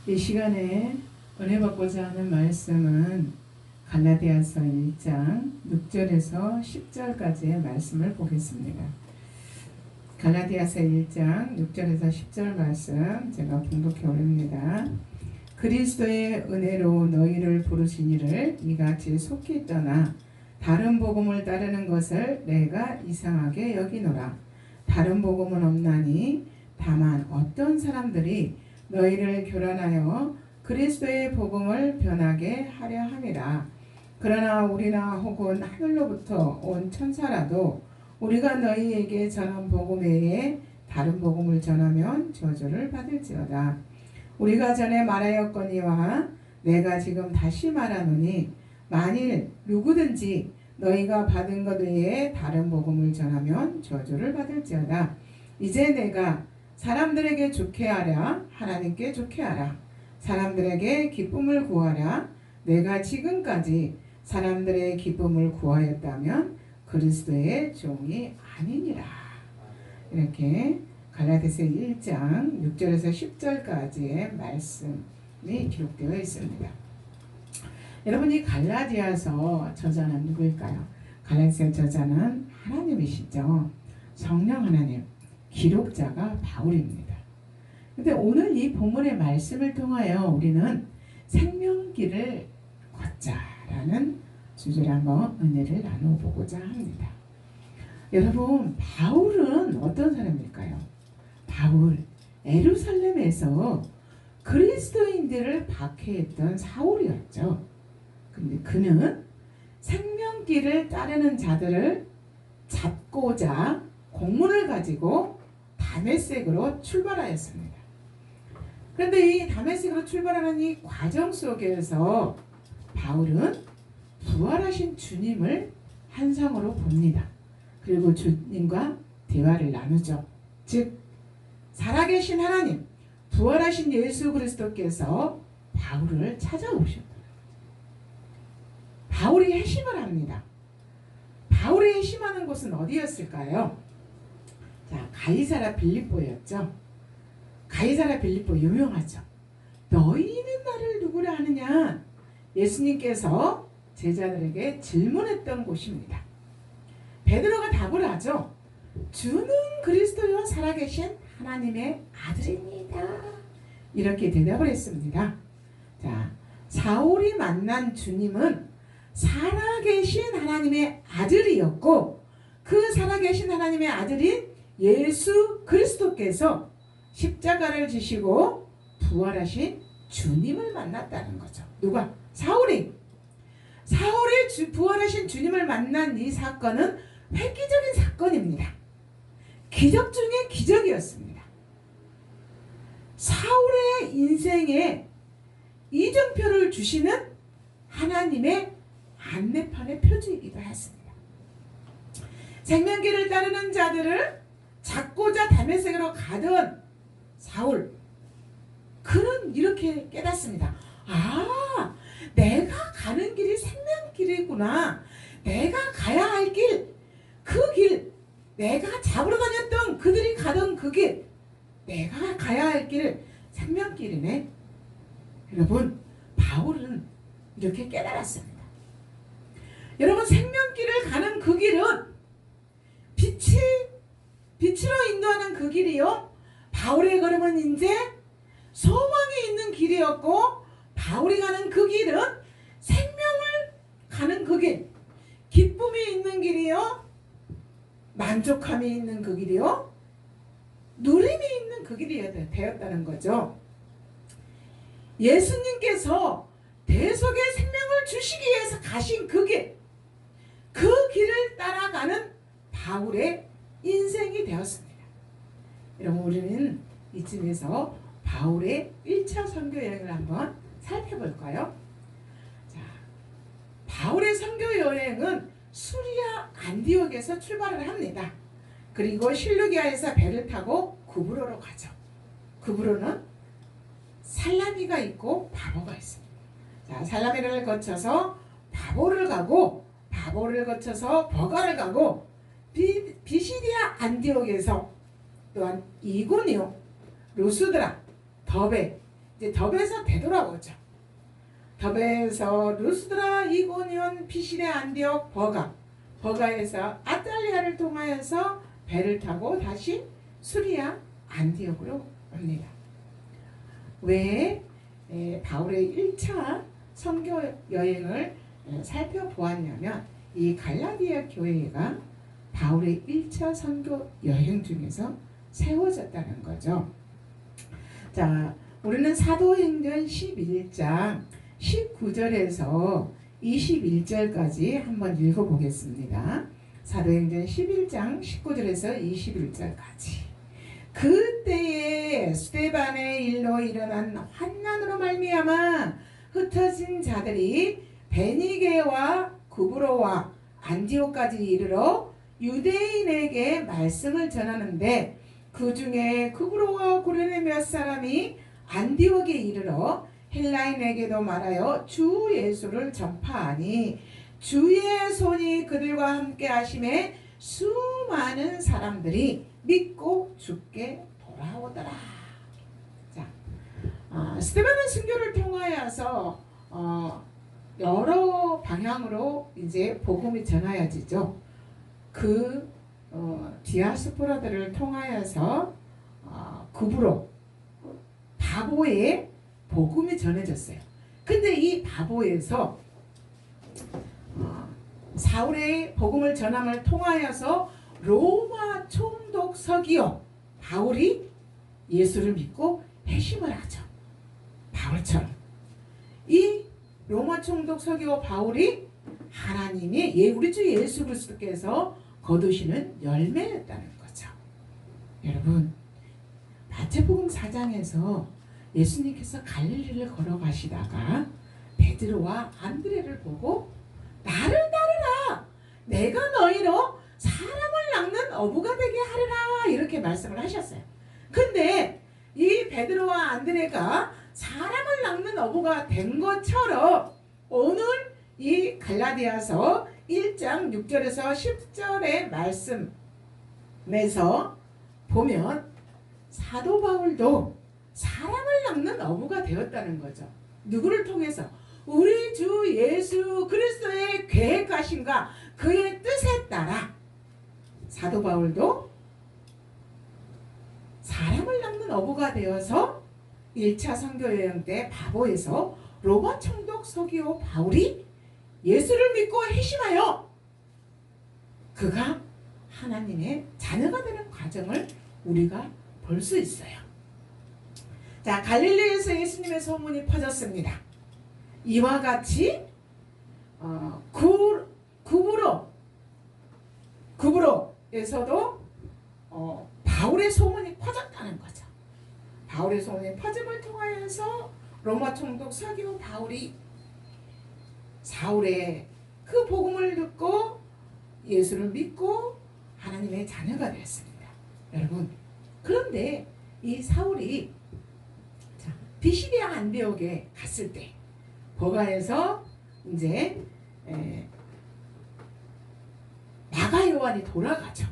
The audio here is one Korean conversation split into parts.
이 시간에 은혜 받고자 하는 말씀은 갈라디아서 1장 6절에서 10절까지의 말씀을 보겠습니다. 갈라디아서 1장 6절에서 10절 말씀 제가 봉독해 올립니다. 그리스도의 은혜로 너희를 부르신 이를 이같이 속히 떠나 다른 복음을 따르는 것을 내가 이상하게 여기노라. 다른 복음은 없나니 다만 어떤 사람들이 너희를 교란하여 그리스도의 복음을 변하게 하려 함이라. 그러나 우리나 혹은 하늘로부터 온 천사라도 우리가 너희에게 전한 복음 외에 다른 복음을 전하면 저주를 받을지어다. 우리가 전에 말하였거니와 내가 지금 다시 말하노니 만일 누구든지 너희가 받은 것 외에 다른 복음을 전하면 저주를 받을지어다. 이제 내가 사람들에게 좋게 하랴 하나님께 좋게 하라. 사람들에게 기쁨을 구하랴. 내가 지금까지 사람들의 기쁨을 구하였다면 그리스도의 종이 아니니라. 이렇게 갈라디아서 1장 6절에서 10절까지의 말씀이 기록되어 있습니다. 여러분, 이 갈라디아서 저자는 누구일까요? 갈라디아서 저자는 하나님이시죠. 성령 하나님, 기록자가 바울입니다. 근데 오늘 이 본문의 말씀을 통하여 우리는 생명길을 걷자라는 주제를 한번 은혜를 나눠보고자 합니다. 여러분, 바울은 어떤 사람일까요? 바울, 예루살렘에서 그리스도인들을 박해했던 사울이었죠. 근데 그는 생명길을 따르는 자들을 잡고자 공문을 가지고 다메섹으로 출발하였습니다. 그런데 이 다메섹으로 출발하는 이 과정 속에서 바울은 부활하신 주님을 환상으로 봅니다. 그리고 주님과 대화를 나누죠. 즉 살아계신 하나님, 부활하신 예수 그리스도께서 바울을 찾아오셨다. 바울이 회심을 합니다. 바울이 회심하는 곳은 어디였을까요? 자, 가이사랴 빌립보였죠. 가이사랴 빌립보 유명하죠. 너희는 나를 누구라 하느냐? 예수님께서 제자들에게 질문했던 곳입니다. 베드로가 답을 하죠. 주는 그리스도요 살아계신 하나님의 아들입니다. 이렇게 대답을 했습니다. 자, 사울이 만난 주님은 살아계신 하나님의 아들이었고 그 살아계신 하나님의 아들인 예수 그리스도께서 십자가를 지시고 부활하신 주님을 만났다는 거죠. 누가? 사울이 부활하신 주님을 만난 이 사건은 획기적인 사건입니다. 기적 중에 기적이었습니다. 사울의 인생에 이정표를 주시는 하나님의 안내판의 표지이기도 했습니다. 생명길을 따르는 자들을 잡고자 다메섹으로 가던 사울, 그는 이렇게 깨닫습니다. 아, 내가 가는 길이 생명길이구나. 내가 가야 할 길, 그 길, 내가 잡으러 다녔던 그들이 가던 그 길, 내가 가야 할 길, 생명길이네. 여러분, 바울은 이렇게 깨달았습니다. 여러분, 생명길을 가는 그 길은 빛으로 인도하는 그 길이요, 바울의 걸음은 이제 소망이 있는 길이었고, 바울이 가는 그 길은 생명을 가는 그 길, 기쁨이 있는 길이요, 만족함이 있는 그 길이요, 누림이 있는 그 길이 되었다는 거죠. 예수님께서 대속의 생명을 주시기 위해서 가신 그 길, 그 길을 따라가는 바울의 인생이 되었습니다. 여러분, 우리는 이쯤에서 바울의 1차 선교 여행을 한번 살펴볼까요? 자, 바울의 선교 여행은 수리아 안디옥에서 출발을 합니다. 그리고 실루기아에서 배를 타고 구브로로 가죠. 구브로는 살라미가 있고 바보가 있습니다. 자, 살라미를 거쳐서 바보를 가고, 바보를 거쳐서 버가를 가고, 비시디아 안디옥에서 또한 이고니오, 루스드라, 더베, 이제 더베에서 되돌아오죠. 더베에서 루스드라, 이고니온, 피시데, 안디옥, 버가에서 아탈리아를 통하여서 배를 타고 다시 수리아, 안디옥으로 옵니다. 왜 바울의 1차 선교 여행을 살펴보았냐면 이 갈라디아 교회가 바울의 1차 선교 여행 중에서 세워졌다는 거죠. 자, 우리는 사도행전 11장 19절에서 21절까지 한번 읽어보겠습니다. 사도행전 11장 19절에서 21절까지. 그때에 스데반의 일로 일어난 환난으로 말미암아 흩어진 자들이 베니게와 구브로와 안디옥까지 이르러 유대인에게 말씀을 전하는데 그 중에 구브로와 고레네 몇 사람이 안디옥에 이르러 헬라인에게도 말하여 주 예수를 전파하니 주의 손이 그들과 함께 하심에 수많은 사람들이 믿고 주께 돌아오더라. 자, 스데반의 순교를 통하여서 여러 방향으로 이제 복음이 전하여지죠. 그 디아스포라들을 통하여서 구브로 바보에 복음이 전해졌어요. 근데 이 바보에서 사울의 복음을 전함을 통하여서 로마 총독 서기오 바울이 예수를 믿고 회심을 하죠. 바울처럼 이 로마 총독 서기오 바울이 하나님이 우리 주 예수 그리스도께서 거두시는 열매였다는 거죠. 여러분, 마태복음 4장에서 예수님께서 갈릴리를 걸어가시다가 베드로와 안드레를 보고 나를 따르라, 내가 너희로 사람을 낚는 어부가 되게 하리라, 이렇게 말씀을 하셨어요. 근데 이 베드로와 안드레가 사람을 낚는 어부가 된 것처럼 오늘 이 갈라디아서 1장 6절에서 10절의 말씀에서 보면 사도 바울도 사람을 낚는 어부가 되었다는 거죠. 누구를 통해서? 우리 주 예수 그리스도의 계획하심과 그의 뜻에 따라 사도 바울도 사람을 낚는 어부가 되어서 1차 선교여행 때 바보에서 로마 총독 서기오 바울이 예수를 믿고 회심하여 그가 하나님의 자녀가 되는 과정을 우리가 볼 수 있어요. 자, 갈릴리에서 예수님의 소문이 퍼졌습니다. 이와 같이 구브로에서도 바울의 소문이 퍼졌다는 거죠. 바울의 소문이 퍼짐을 통하여서 로마 총독 서기오 바울이 사울의 그 복음을 듣고 예수를 믿고 하나님의 자녀가 되었습니다. 여러분, 그런데 이 사울이 비시디아 안디옥에 갔을 때 버가에서 이제 마가 요한이 돌아가죠.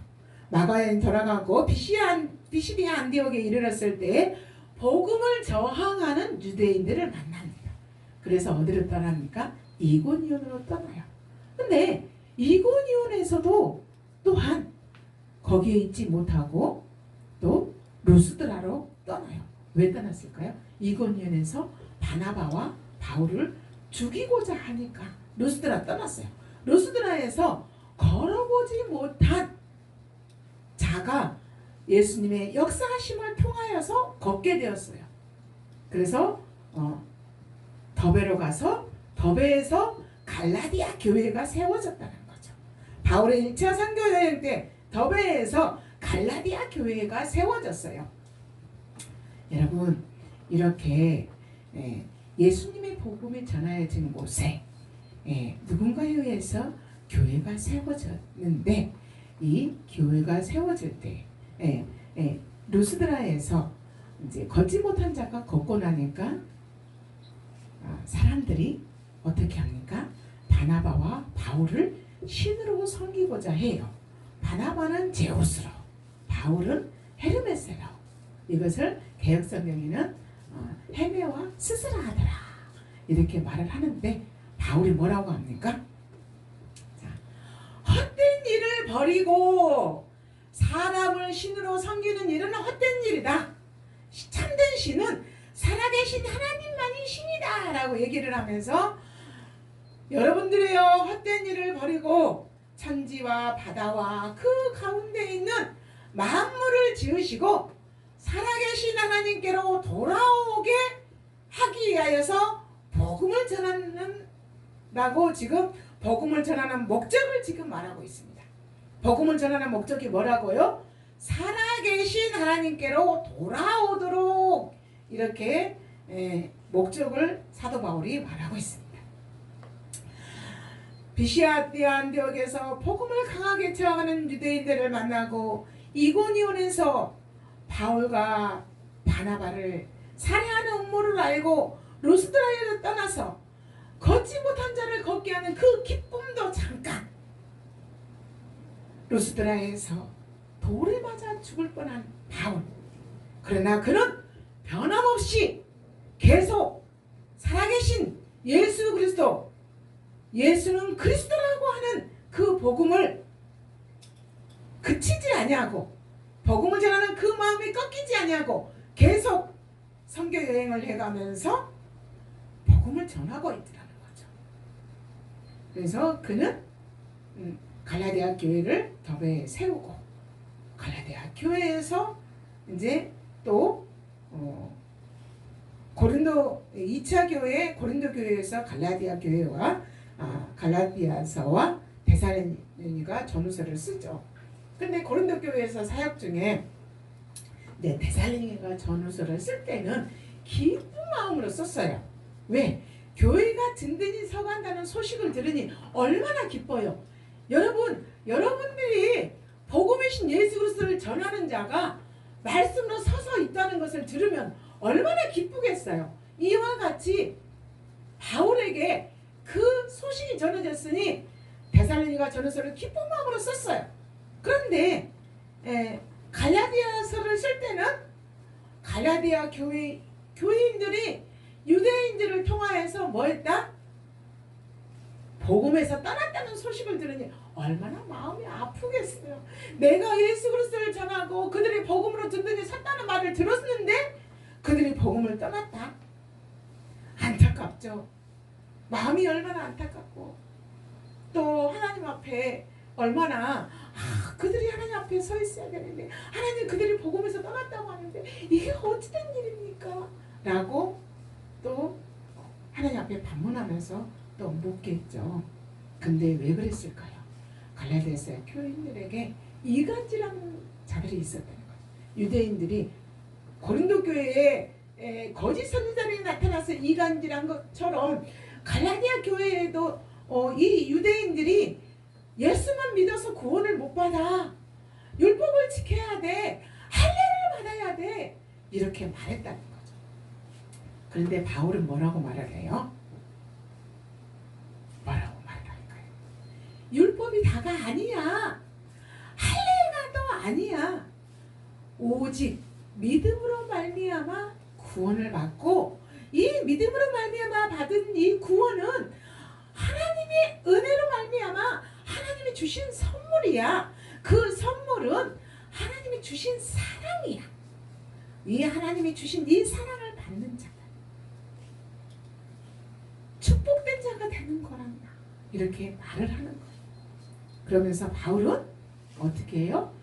마가 요한이 돌아가고 비시디아 안디옥에 이르렀을 때 복음을 저항하는 유대인들을 만납니다. 그래서 어디로 떠납니까? 이고니온으로 떠나요. 근데 이고니온에서도 또한 거기에 있지 못하고 또 루스드라로 떠나요. 왜 떠났을까요? 이고니온에서 바나바와 바울을 죽이고자 하니까 루스드라 떠났어요. 루스드라에서 걸어보지 못한 자가 예수님의 역사하심을 통하여서 걷게 되었어요. 그래서 더베로 가서 더베에서 갈라디아 교회가 세워졌다는 거죠. 바울의 1차 선교 여행 때 더베에서 갈라디아 교회가 세워졌어요. 여러분, 이렇게 예수님의 복음이 전하여진 곳에 누군가에 의해서 교회가 세워졌는데 이 교회가 세워질 때 루스드라에서 이제 걷지 못한 자가 걷고 나니까 사람들이 어떻게 합니까? 바나바와 바울을 신으로 섬기고자 해요. 바나바는 제우스로, 바울은 헤르메스로. 이것을 개역성경에는 헤매와 스스로 하더라. 이렇게 말을 하는데 바울이 뭐라고 합니까? 자, 헛된 일을 버리고 사람을 신으로 섬기는 일은 헛된 일이다. 참된 신은 살아계신 하나님만이 신이다 라고 얘기를 하면서 여러분들이요 헛된 일을 버리고 천지와 바다와 그 가운데 있는 만물을 지으시고 살아계신 하나님께로 돌아오게 하기 위하여서 복음을 전하는다고 지금 복음을 전하는 목적을 지금 말하고 있습니다. 복음을 전하는 목적이 뭐라고요? 살아계신 하나님께로 돌아오도록 이렇게 목적을 사도 바울이 말하고 있습니다. 비시아 안디옥에서 복음을 강하게 저항하는 유대인들을 만나고 이고니온에서 바울과 바나바를 살해하는 음모를 알고 루스드라에서 떠나서 걷지 못한 자를 걷게 하는 그 기쁨도 잠깐 루스드라에서 돌에 맞아 죽을 뻔한 바울. 그러나 그는 변함없이 계속 살아계신 예수 그리스도, 예수는 그리스도라고 하는 그 복음을 그치지 아니하고 복음을 전하는 그 마음이 꺾이지 아니하고 계속 선교 여행을 해가면서 복음을 전하고 있더라는 거죠. 그래서 그는 갈라디아 교회를 더베에 세우고 갈라디아 교회에서 이제 또 고린도 2차 교회 고린도 교회에서 갈라디아 교회와 갈라디아서와 데살로니가 전후서를 쓰죠. 근데 고린도 교회에서 사역 중에 데살로니가 전후서를 쓸 때는 기쁜 마음으로 썼어요. 왜? 교회가 든든히 서간다는 소식을 들으니 얼마나 기뻐요. 여러분들이 복음이신 예수 그리스도를 전하는 자가 말씀으로 서서 있다는 것을 들으면 얼마나 기쁘겠어요. 이와 같이 바울에게 그 소식이 전해졌으니 데살로니가 전후서를 기쁜 마음으로 썼어요. 그런데 갈라디아서를 쓸 때는 갈라디아 교회인들이 유대인들을 통하여서 뭐 했다? 복음에서 떠났다는 소식을 들으니 얼마나 마음이 아프겠어요. 내가 예수 그리스도를 전하고 그들이 복음으로 든든히 섰다는 말을 들었는데 그들이 복음을 떠났다. 안타깝죠. 마음이 얼마나 안타깝고 또 하나님 앞에 얼마나 그들이 하나님 앞에 서 있어야 되는데 하나님 그들이 복음에서 떠났다고 하는데 이게 어찌된 일입니까? 라고 또 하나님 앞에 반문하면서 또 묻겠죠. 근데 왜 그랬을까요? 갈라디아서 교인들에게 이간질하는 자들이 있었다는 거죠. 유대인들이 고린도 교회에 거짓 선지자들이 나타나서 이간질한 것처럼 갈라디아 교회에도 이 유대인들이 예수만 믿어서 구원을 못 받아. 율법을 지켜야 돼. 할례를 받아야 돼. 이렇게 말했다는 거죠. 그런데 바울은 뭐라고 말을 해요? 뭐라고 말을 할까요? 율법이 다가 아니야. 할례가 또 아니야. 오직 믿음으로 말미암아 구원을 받고 이 믿음으로 말미암아 받은 이 구원은 하나님의 은혜로 말미암아 하나님이 주신 선물이야. 그 선물은 하나님이 주신 사랑이야. 이 하나님이 주신 이 사랑을 받는 자가 축복된 자가 되는 거란다. 이렇게 말을 하는 거예요. 그러면서 바울은 어떻게 해요?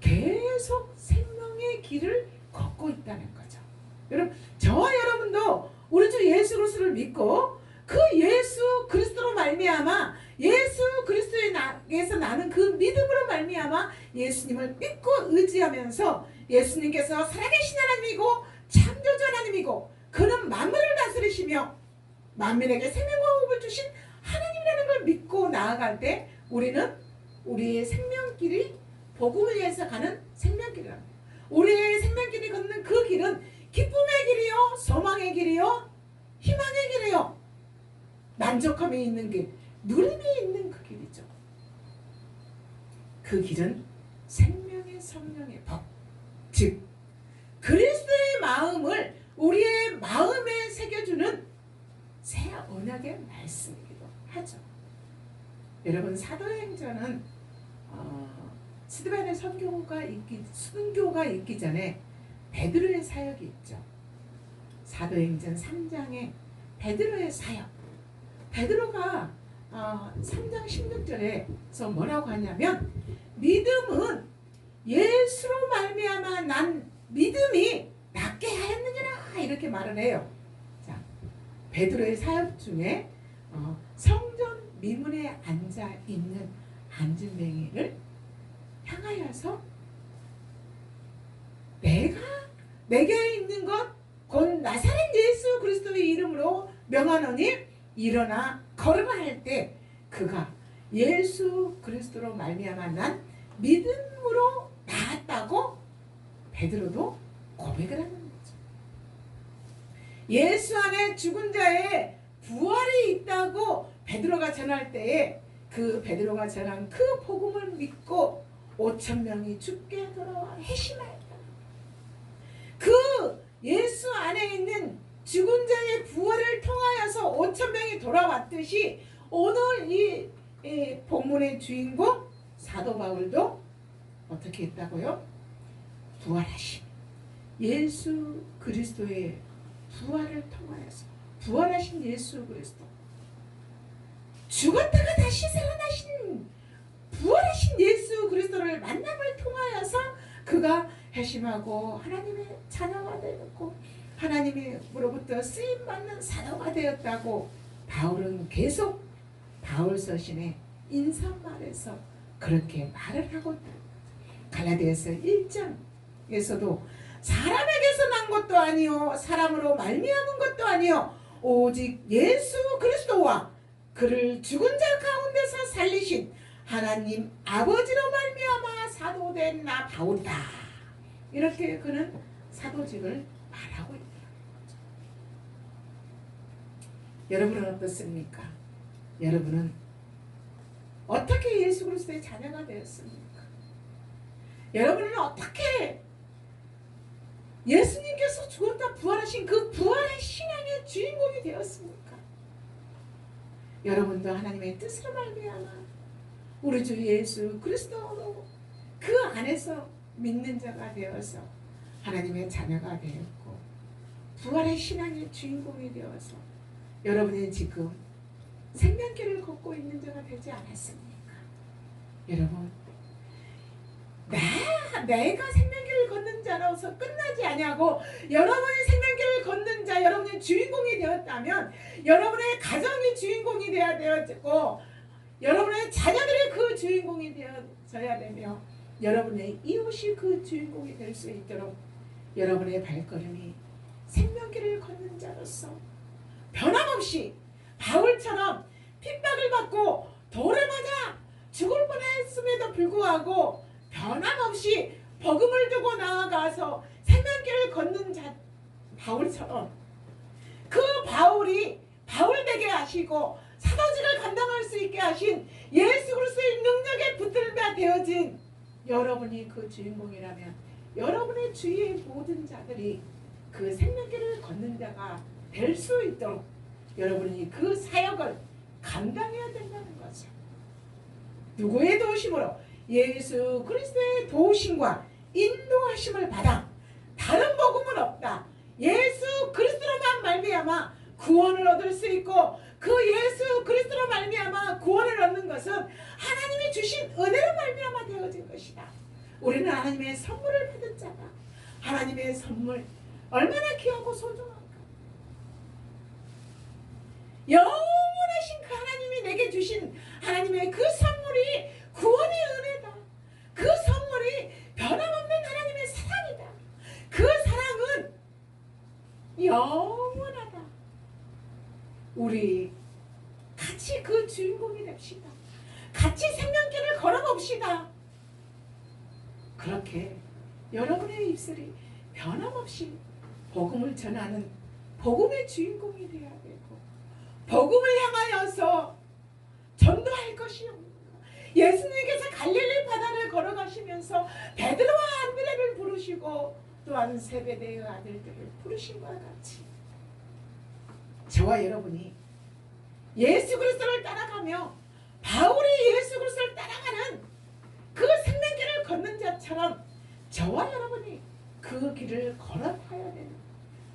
계속 생명의 길을 걷고 있다는 거죠. 여러분, 저와 여러분도 우리 주 예수 그리스도를 믿고 그 예수 그리스도로 말미암아 예수 그리스도에서 나는 그 믿음으로 말미암아 예수님을 믿고 의지하면서 예수님께서 살아계신 하나님이고 창조주 하나님이고 그는 만물을 다스리시며 만민에게 생명과 호흡을 주신 하나님이라는 걸 믿고 나아갈 때 우리는 우리의 생명길이 복음을 위해서 가는 생명길이랍니다. 우리의 생명길이 걷는 그 길은 기쁨의 길이요, 소망의 길이요, 희망의 길이요, 만족함이 있는 길, 누림이 있는 그 길이죠. 그 길은 생명의 성령의 법, 즉 그리스도의 마음을 우리의 여러분 사도행전은 스데반의 순교가 있기 전에 베드로의 사역이 있죠. 사도행전 3장에 베드로의 사역. 베드로가 3장 16절에서 뭐라고 하냐면 믿음은 예수로 말미암아 난 믿음이 낫게 하였느니라 이렇게 말을 해요. 자, 베드로의 사역 중에 성전 미문에 앉아 있는 안진뱅이를 향하여서 내게 있는 것 곧 나사렛 예수 그리스도의 이름으로 명하노니 일어나 걸어라 할 때 그가 예수 그리스도로 말미암아 난 믿음으로 나았다고 베드로도 고백을 하는 거죠. 예수 안에 죽은 자의 부활이 있다고 베드로가 전할 때에 그 베드로가 전한 그 복음을 믿고 5,000명이 죽게 돌아와 회심하였다. 그 예수 안에 있는 죽은 자의 부활을 통하여서 5,000명이 돌아왔듯이 오늘 이 본문의 주인공 사도 바울도 어떻게 했다고요? 부활하신 예수 그리스도의 부활을 통하여서 부활하신 예수 그리스도 죽었다가 다시 살아나신 부활하신 예수 그리스도를 만남을 통하여서 그가 회심하고 하나님의 자녀가 되었고 하나님으로부터 쓰임받는 사도가 되었다고 바울은 계속 바울 서신의 인사말에서 그렇게 말을 하고 갈라디아서 1장에서도 사람에게서 난 것도 아니요 사람으로 말미암은 것도 아니요 오직 예수 그리스도와 그를 죽은 자 가운데서 살리신 하나님 아버지로 말미암아 사도된 나 바울이다. 이렇게 그는 사도직을 말하고 있다. 여러분은 어떻습니까? 여러분은 어떻게 예수 그리스도의 자녀가 되었습니까? 여러분은 어떻게 예수님께서 죽었다 부활하신 그 부활의 신앙의 주인공이 되었습니까? 여러분도 하나님의 뜻으로 말미암아 우리 주 예수 그리스도로 그 안에서 믿는 자가 되어서 하나님의 자녀가 되었고 부활의 신앙의 주인공이 되어서 여러분이 지금 생명길을 걷고 있는 자가 되지 않았습니까? 여러분 내가 생명길을 걷는 자로서 끝나지 아니하고 여러분이 생명길을 걷는 자 여러분이 주인공이 되었다면 여러분의 가정이 주인공이 되어야 되었고 여러분의 자녀들이 그 주인공이 되어져야 되며 여러분의 이웃이 그 주인공이 될 수 있도록 여러분의 발걸음이 생명길을 걷는 자로서 변함없이 바울처럼 핍박을 받고 돌에 맞아 죽을 뻔했음에도 불구하고 변함없이 복음을 두고 나아가서 생명길을 걷는 자 바울처럼 그 바울이 바울 되게 하시고 사도직을 감당할 수 있게 하신 예수 그리스도의 능력에 붙들다 되어진 여러분이 그 주인공이라면 여러분의 주위의 모든 자들이 그 생명길을 걷는 자가 될 수 있도록 여러분이 그 사역을 감당해야 된다는 거죠. 누구의 도우심으로? 예수 그리스도의 도우심과 인도하심을 받아 다른 복음은 없다. 예수 그리스도로만 말미암아 구원을 얻을 수 있고 그 예수 그리스도로 말미암아 구원을 얻는 것은 하나님이 주신 은혜로 말미암아 되어진 것이다. 우리는 하나님의 선물을 받은 자다. 하나님의 선물 얼마나 귀하고 소중한가. 영원하신 그 하나님이 내게 주신 하나님의 그 선물이 구원의 은혜다. 그 선물이 변함없는 하나님의 사랑이다. 그 사랑은 영원하다. 우리 같이 그 주인공이 됩시다. 같이 생명길을 걸어봅시다. 그렇게 여러분의 입술이 변함없이 복음을 전하는 복음의 주인공이 되어야 되고 복음을 향하여서 전도할 것이요. 예수님께서 갈릴리 바다를 걸어가시면서 베드로와 안드레를 부르시고 또한 세베대의 아들들을 부르신 것과 같이 저와 여러분이 예수 그리스도를 따라가며 바울이 예수 그리스도를 따라가는 그 생명길을 걷는 자처럼 저와 여러분이 그 길을 걸어가야 되는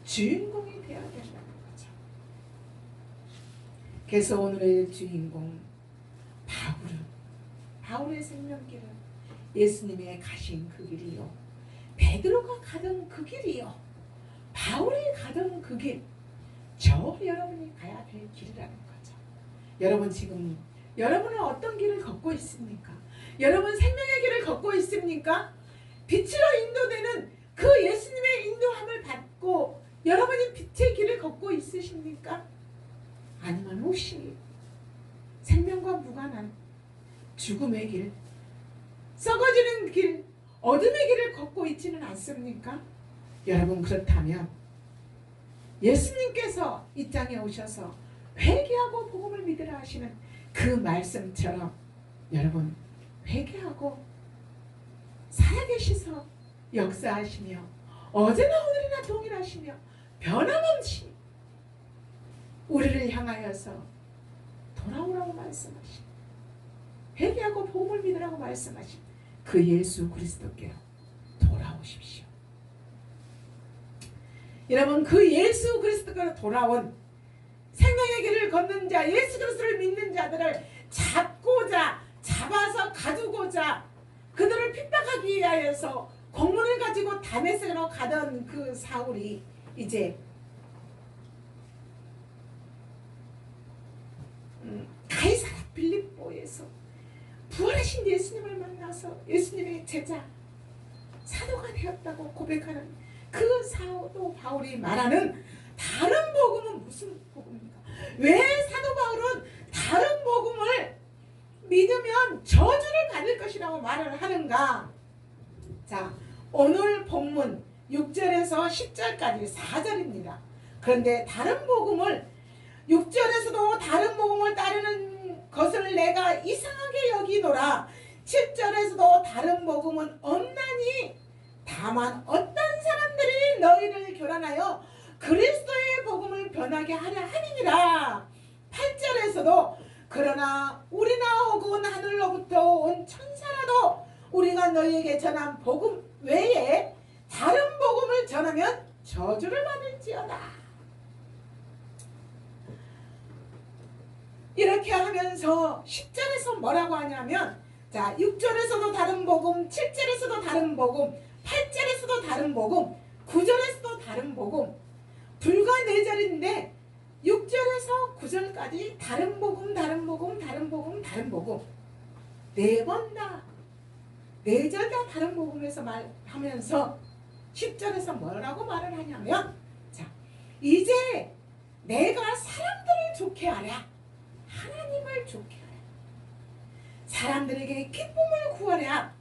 주인공이 되어야 된다는 거죠. 그래서 오늘의 주인공 바울의 생명길은 예수님의 가신 그 길이요, 베드로가 가던 그 길이요, 바울이 가던 그 길, 저 여러분이 가야 될 길이라는 거죠. 여러분 지금 여러분은 어떤 길을 걷고 있습니까? 여러분 생명의 길을 걷고 있습니까? 빛으로 인도되는 그 예수님의 인도함을 받고 여러분이 빛의 길을 걷고 있으십니까? 아니면 혹시 생명과 무관한 죽음의 길, 썩어지는 길, 어둠의 길을 걷고 있지는 않습니까? 여러분 그렇다면 예수님께서 이 땅에 오셔서 회개하고 복음을 믿으라 하시는 그 말씀처럼 여러분 회개하고 살아계시서 역사하시며 어제나 오늘이나 동일하시며 변함없이 우리를 향하여서 돌아오라고 말씀하신, 회개하고 복음을 믿으라고 말씀하신 그 예수 그리스도께로 돌아오십시오. 여러분 그 예수 그리스도께로 돌아온 생명의 길을 걷는 자, 예수 그리스도를 믿는 자들을 잡아서 가두고자 그들을 핍박하기 위하여서 공문을 가지고 다메섹으로 가던 그 사울이 이제 가이사라 빌립보에서 부활하신 예수님을 만나서 예수님의 제자 사도가 되었다고 고백하는 그 사도 바울이 말하는 다른 복음은 무슨 복음입니까? 왜 사도 바울은 다른 복음을 믿으면 저주를 받을 것이라고 말을 하는가? 자, 오늘 본문 6절에서 10절까지 4절입니다. 그런데 다른 복음을 6절에서도 다른 복음을 따르는 것을 내가 이상하게 여기노라. 7절에서도 다른 복음은 없나니 다만 어떤 사람들이 너희를 교란하여 그리스도의 복음을 변하게 하려 하느니라. 8절에서도 그러나 우리나 혹은 하늘로부터 온 천사라도 우리가 너희에게 전한 복음 외에 다른 복음을 전하면 저주를 받을지어다. 이렇게 하면서 10절에서 뭐라고 하냐면, 자 6절에서도 다른 복음, 7절에서도 다른 복음, 8절에서도 다른 복음, 9절에서도 다른 복음, 불과 4절인데 6절에서 9절까지 다른 복음, 다른 복음, 다른 복음, 다른 복음 4번 다 4절 다 다른 복음에서 말하면서 10절에서 뭐라고 말을 하냐면, 자 이제 내가 사람들을 좋게 하랴, 하나님을 좋게 하랴, 사람들에게 기쁨을 구하랴.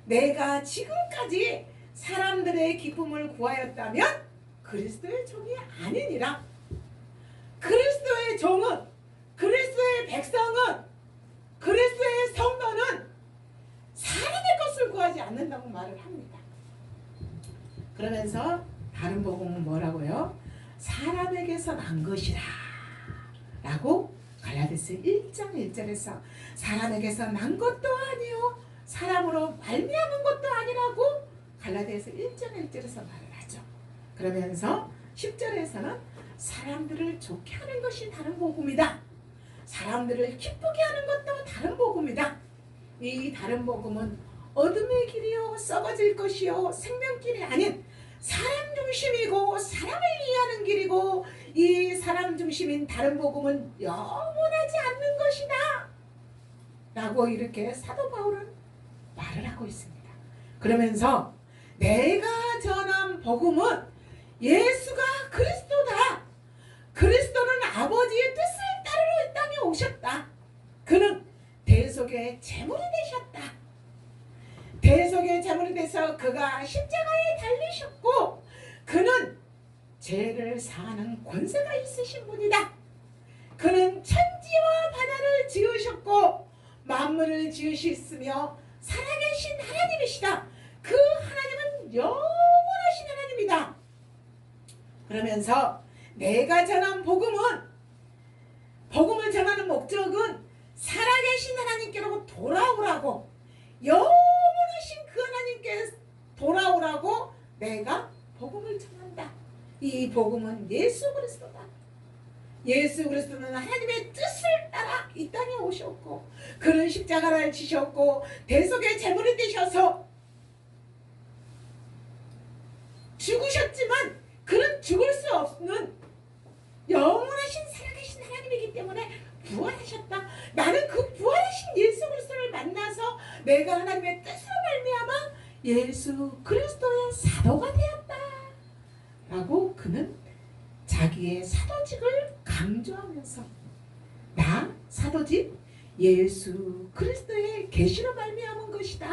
내가 지금까지 사람들의 기쁨을 구하였다면 그리스도의 종이 아니니라. 그리스도의 종은, 그리스도의 백성은, 그리스도의 성도는 사람의 것을 구하지 않는다고 말을 합니다. 그러면서 다른 복음은 뭐라고요? 사람에게서 난 것이라 라고 갈라디아서 1장 1절에서 사람에게서 난 것도 아니요 사람으로 말미암은 것도 아니라고 갈라디아서 1장 1절에서 말을 하죠. 그러면서 10절에서는 사람들을 좋게 하는 것이 다른 복음이다, 사람들을 기쁘게 하는 것도 다른 복음이다. 이 다른 복음은 어둠의 길이요 썩어질 것이요 생명길이 아닌 사람 중심이고 사람을 이해하는 길이고, 이 사람 중심인 다른 복음은 영원하지 않는 것이다 라고 이렇게 사도 바울은 말을 하고 있습니다. 그러면서 내가 전한 복음은 예수가 그리스도다, 그리스도는 아버지의 뜻을 따르러 이 땅에 오셨다, 그는 대속의 제물이 되셨다, 대속의 제물이 돼서 그가 십자가에 달리셨고 그는 죄를 사하는 권세가 있으신 분이다. 그는 천지와 바다를 지으셨고 만물을 지으셨으며 살아계신 하나님이시다. 그 하나님은 영원하신 하나님이다. 그러면서 내가 전한 복음을 전하는 목적은 살아계신 하나님께로 돌아오라고, 영원하신 그 하나님께 돌아오라고 내가 복음을 전한다. 이 복음은 예수 그리스도다. 예수 그리스도는 하나님의 뜻을 따라 이 땅에 오셨고, 그는 십자가를 지셨고 대속의 제물이 되셔서 죽으셨지만 그는 죽을 수 없는 영원하신 살아계신 하나님이기 때문에 부활하셨다. 나는 그 부활하신 예수 그리스도를 만나서 내가 하나님의 뜻으로 말미암아 예수 그리스도의 사도가 되었다 라고 그는 자기의 사도직을 강조하면서, 나 사도직 예수 그리스도의 계시로 말미암은 것이다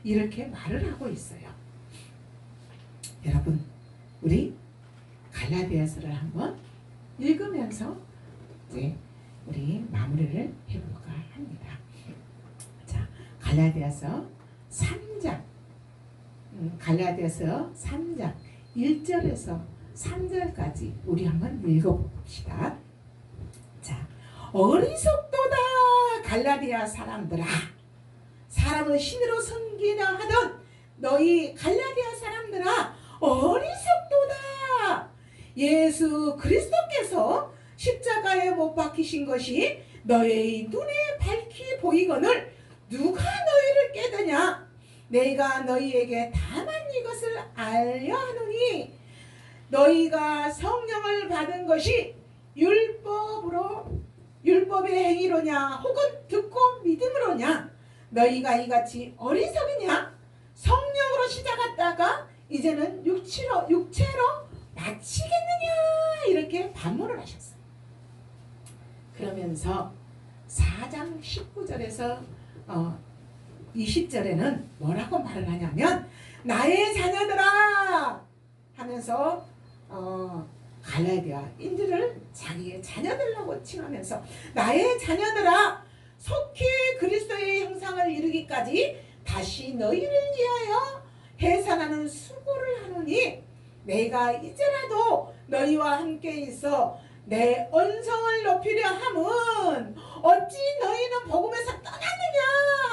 이렇게 말을 하고 있어요. 여러분, 우리 갈라디아서를 한번 읽으면서 이제 우리 마무리를 해볼까 합니다. 자, 갈라디아서 3장, 갈라디아서 3장 1절에서 3절까지 우리 한번 읽어봅시다. 자, 어리석도다 갈라디아 사람들아, 사람을 신으로 섬기나 하던 너희 갈라디아 사람들아, 어리석도다. 예수 그리스도께서 십자가에 못 박히신 것이 너희 눈에 밝히 보이거늘 누가 너희를 깨드냐? 내가 너희에게 다만 이것을 알려 하노니, 너희가 성령을 받은 것이 율법의 행위로냐 혹은 듣고 믿음으로냐? 너희가 이같이 어리석으냐? 성령으로 시작했다가 이제는 육체로 마치겠느냐? 이렇게 반문을 하셨어요. 그러면서 4장 19절에서 20절에는 뭐라고 말을 하냐면, 나의 자녀들아 하면서 갈라디아인들을 자기의 자녀들라고 칭하면서, 나의 자녀들아 속히 그리스도의 형상을 이루기까지 다시 너희를 위하여 해산하는 수고를 하노니, 내가 이제라도 너희와 함께 있어 내 언성을 높이려 함은 어찌 너희는 복음에서 떠났느냐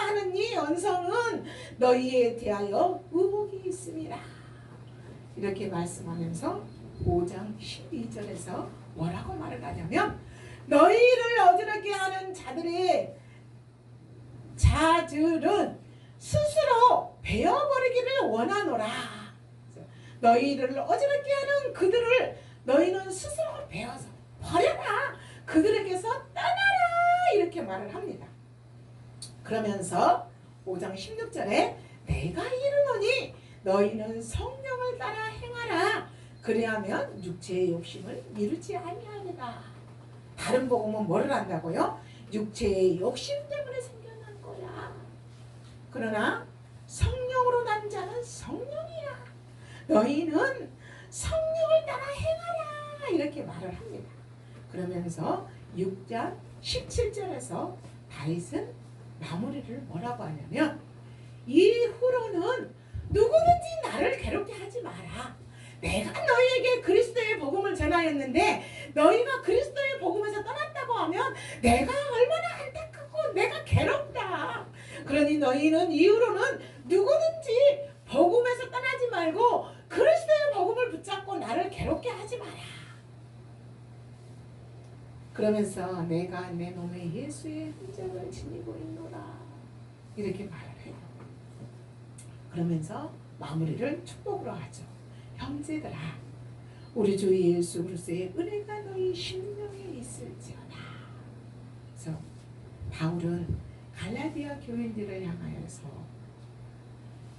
하는 이 언성은 너희에 대하여 의혹이 있음이라. 이렇게 말씀하면서 5장 12절에서 뭐라고 말을 하냐면, 너희를 어지럽게 하는 자들은 스스로 베어버리기를 원하노라. 너희를 어지럽게 하는 그들을 너희는 스스로 베어서 버려라. 그들에게서 떠나라. 이렇게 말을 합니다. 그러면서 5장 16절에 내가 이르노니 너희는 성령을 따라 행하라. 그리하면 육체의 욕심을 이루지 아니하리라. 다른 복음은 뭐를 한다고요? 육체의 욕심 때문에 생겨난 거야. 그러나 성령으로 난 자는 성령이야. 너희는 성령을 따라 행하라. 이렇게 말을 합니다. 그러면서 6장 17절에서 다윗은 마무리를 뭐라고 하냐면, 이후로는 누구든지 나를 괴롭게 하지 마라. 내가 너희에게 그리스도의 복음을 전하였는데 너희가 그리스도의 복음에서 떠났다고 하면 내가 얼마나 안타깝고 내가 괴롭다. 그러니 너희는 이후로는 누구든지 복음에서 떠나지 말고 그리스도의 복음을 붙잡고 나를 괴롭게 하지 마라. 그러면서 내가 내 몸에 예수의 흔적을 지니고 있노라. 이렇게 말을 해요. 그러면서 마무리를 축복으로 하죠. 형제들아, 우리 주 예수 그리스도의 은혜가 너희 심령에 있을지어다. 그래서 바울은 갈라디아 교인들을 향하여서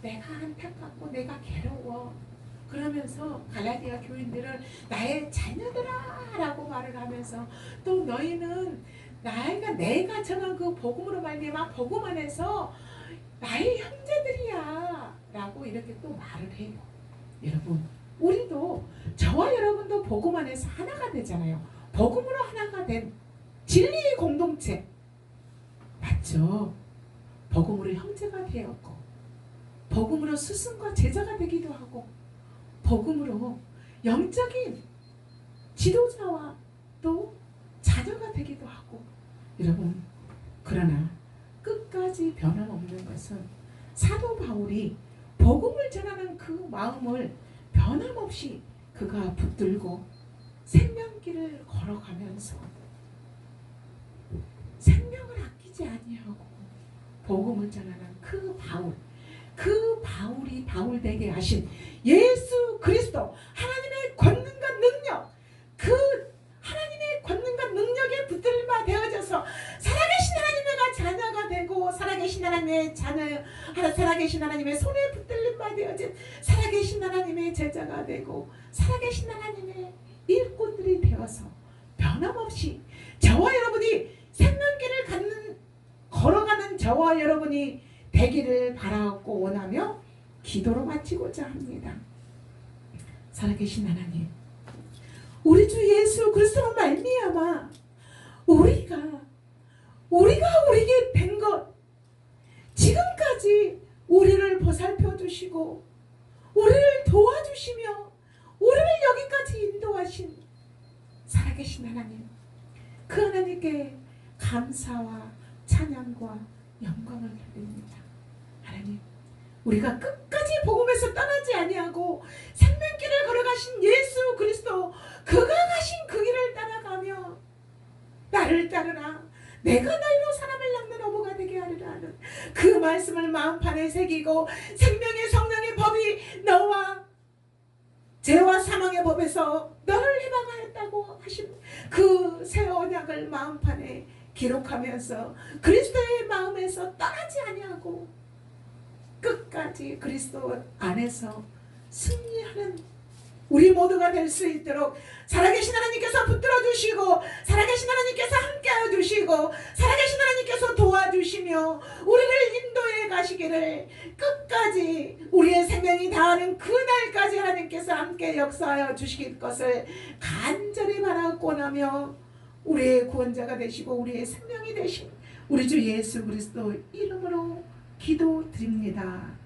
내가 안타깝고 내가 괴로워, 그러면서 갈라디아 교인들은 나의 자녀들아 라고 말을 하면서, 또 너희는 내가 전한 그 복음으로 말미암아 복음 안에서 나의 형제들이야 라고 이렇게 또 말을 해요. 여러분, 우리도, 저와 여러분도 복음 안에서 하나가 되잖아요. 복음으로 하나가 된 진리의 공동체 맞죠? 복음으로 형제가 되었고, 복음으로 스승과 제자가 되기도 하고, 복음으로 영적인 지도자와 또 자녀가 되기도 하고. 여러분, 그러나 끝까지 변함없는 것은 사도 바울이 복음을 전하는 그 마음을 변함없이 그가 붙들고 생명길을 걸어가면서 생명을 아끼지 아니하고 복음을 전하는 그 바울이 바울 되게 하신 예수 그리스도 하나님의 권능과 능력, 그 하나님의 권능과 능력에 붙들마 되어져서 살아계신 하나님의 자녀가 되고 살아계신 하나님의 살아계신 하나님의 손에 붙들린 바 되어진 살아계신 하나님의 제자가 되고 살아계신 하나님의 일꾼들이 되어서 변함없이 저와 여러분이 생명길을 걸어가는 저와 여러분이 되기를 바라고 원하며 기도로 마치고자 합니다. 살아계신 하나님, 우리 주 예수 그리스도로 말미암아 우리가 우리에게 된 것, 지금까지 우리를 보살펴 주시고 우리를 도와주시며 우리를 여기까지 인도하신 살아계신 하나님, 그 하나님께 감사와 찬양과 영광을 드립니다. 하나님, 우리가 끝까지 복음에서 떠나지 아니하고 생명길을 걸어가신 예수 그리스도, 그가 가신 그 길을 따라가며 나를 따르라, 내가 너희로 사람을 낳는 어부가 되게 하리라 하는 그 말씀을 마음판에 새기고 생명의 성령의 법이 너와 죄와 사망의 법에서 너를 해방하였다고 하신 그 새 언약을 마음판에 기록하면서 그리스도의 마음에서 떠나지 아니하고 끝까지 그리스도 안에서 승리하는 우리 모두가 될 수 있도록 살아계신 하나님께서 붙들어 주시고 살아계신 하나님께서 함께하여 주시고 살아계신 하나님께서 도와주시며 우리를 인도해 가시기를, 끝까지 우리의 생명이 다하는 그날까지 하나님께서 함께 역사하여 주실 것을 간절히 바라고 원하며 우리의 구원자가 되시고 우리의 생명이 되신 우리 주 예수 그리스도 이름으로 기도드립니다.